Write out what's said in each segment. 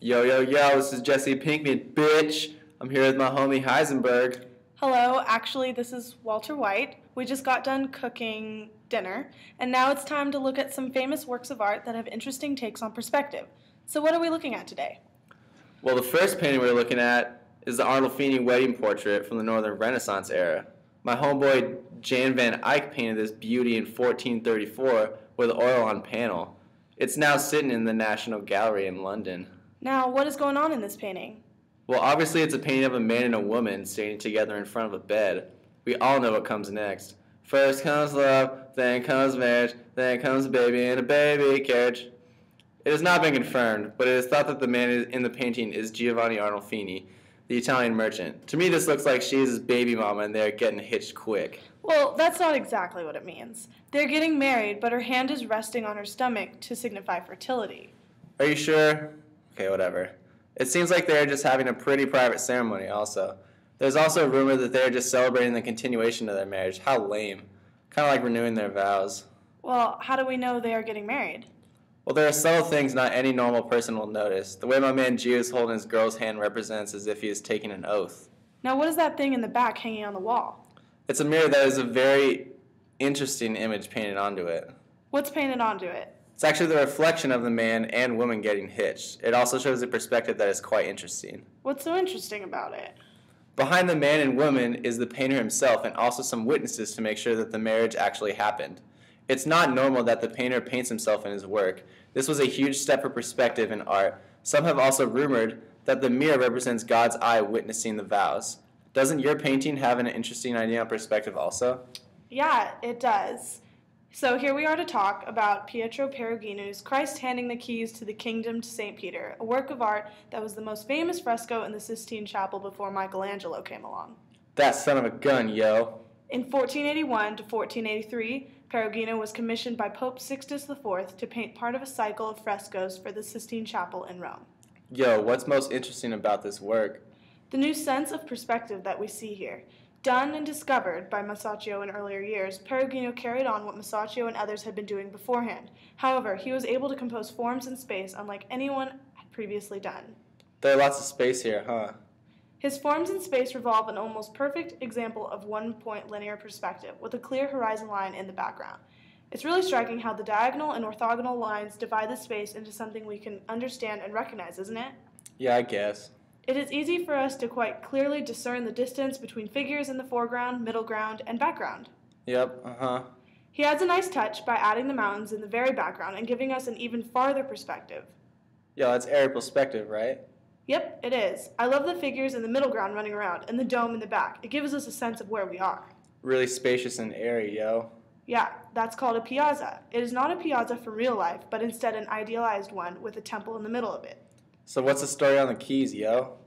Yo, yo, yo, this is Jesse Pinkman, bitch. I'm here with my homie Heisenberg. Hello, actually, this is Walter White. We just got done cooking dinner, and now it's time to look at some famous works of art that have interesting takes on perspective. So what are we looking at today? Well, the first painting we're looking at is the Arnolfini wedding portrait from the Northern Renaissance era. My homeboy Jan van Eyck painted this beauty in 1434 with oil on panel. It's now sitting in the National Gallery in London. Now, what is going on in this painting? Well, obviously it's a painting of a man and a woman standing together in front of a bed. We all know what comes next. First comes love, then comes marriage, then comes a baby and a baby carriage. It has not been confirmed, but it is thought that the man in the painting is Giovanni Arnolfini, the Italian merchant. To me, this looks like she is his baby mama and they're getting hitched quick. Well, that's not exactly what it means. They're getting married, but her hand is resting on her stomach to signify fertility. Are you sure? Okay, whatever. It seems like they're just having a pretty private ceremony also. There's also a rumor that they're just celebrating the continuation of their marriage. How lame. Kind of like renewing their vows. Well, how do we know they are getting married? Well, there are subtle things not any normal person will notice. The way my man Gio is holding his girl's hand represents as if he is taking an oath. Now, what is that thing in the back hanging on the wall? It's a mirror that is a very interesting image painted onto it. What's painted onto it? It's actually the reflection of the man and woman getting hitched. It also shows a perspective that is quite interesting. What's so interesting about it? Behind the man and woman is the painter himself and also some witnesses to make sure that the marriage actually happened. It's not normal that the painter paints himself in his work. This was a huge step for perspective in art. Some have also rumored that the mirror represents God's eye witnessing the vows. Doesn't your painting have an interesting idea on perspective also? Yeah, it does. So here we are to talk about Pietro Perugino's Christ Handing the Keys to the Kingdom to St. Peter, a work of art that was the most famous fresco in the Sistine Chapel before Michelangelo came along. That son of a gun, yo. In 1481 to 1483, Perugino was commissioned by Pope Sixtus IV to paint part of a cycle of frescoes for the Sistine Chapel in Rome. Yo, what's most interesting about this work? The new sense of perspective that we see here. Done and discovered by Masaccio in earlier years, Perugino carried on what Masaccio and others had been doing beforehand. However, he was able to compose forms in space unlike anyone had previously done. There are lots of space here, huh? His forms in space revolve an almost perfect example of one-point linear perspective, with a clear horizon line in the background. It's really striking how the diagonal and orthogonal lines divide the space into something we can understand and recognize, isn't it? Yeah, I guess. It is easy for us to quite clearly discern the distance between figures in the foreground, middle ground, and background. Yep, He adds a nice touch by adding the mountains in the very background and giving us an even farther perspective. Yo, that's aerial perspective, right? Yep, it is. I love the figures in the middle ground running around and the dome in the back. It gives us a sense of where we are. Really spacious and airy, yo. Yeah, that's called a piazza. It is not a piazza from real life, but instead an idealized one with a temple in the middle of it. So what's the story on the keys, yo?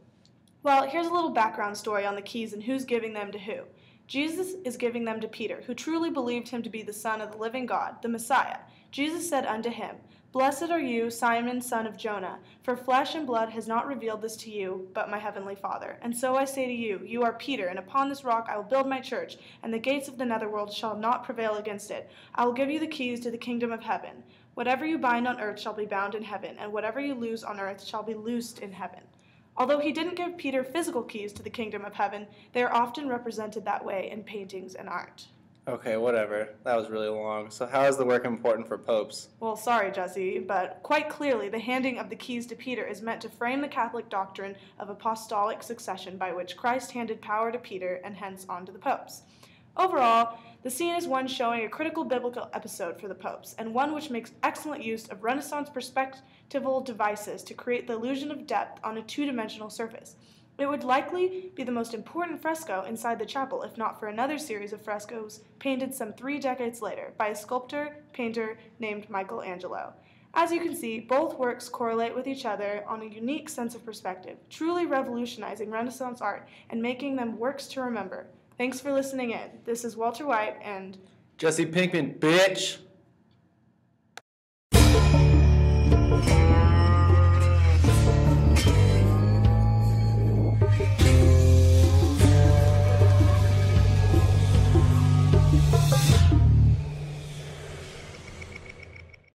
Well, here's a little background story on the keys and who's giving them to who. Jesus is giving them to Peter, who truly believed him to be the Son of the living God, the Messiah. Jesus said unto him, Blessed are you, Simon, son of Jonah, for flesh and blood has not revealed this to you, but my heavenly Father. And so I say to you, you are Peter, and upon this rock I will build my church, and the gates of the netherworld shall not prevail against it. I will give you the keys to the kingdom of heaven. Whatever you bind on earth shall be bound in heaven, and whatever you loose on earth shall be loosed in heaven. Although he didn't give Peter physical keys to the kingdom of heaven, they are often represented that way in paintings and art. Okay, whatever. That was really long. So how is the work important for popes? Well, sorry, Jesse, but quite clearly the handing of the keys to Peter is meant to frame the Catholic doctrine of apostolic succession by which Christ handed power to Peter and hence on to the popes. Overall, the scene is one showing a critical biblical episode for the popes, and one which makes excellent use of Renaissance perspectival devices to create the illusion of depth on a two-dimensional surface. It would likely be the most important fresco inside the chapel if not for another series of frescoes painted some 3 decades later by a sculptor-painter named Michelangelo. As you can see, both works correlate with each other on a unique sense of perspective, truly revolutionizing Renaissance art and making them works to remember. Thanks for listening in. This is Walter White and Jesse Pinkman, bitch!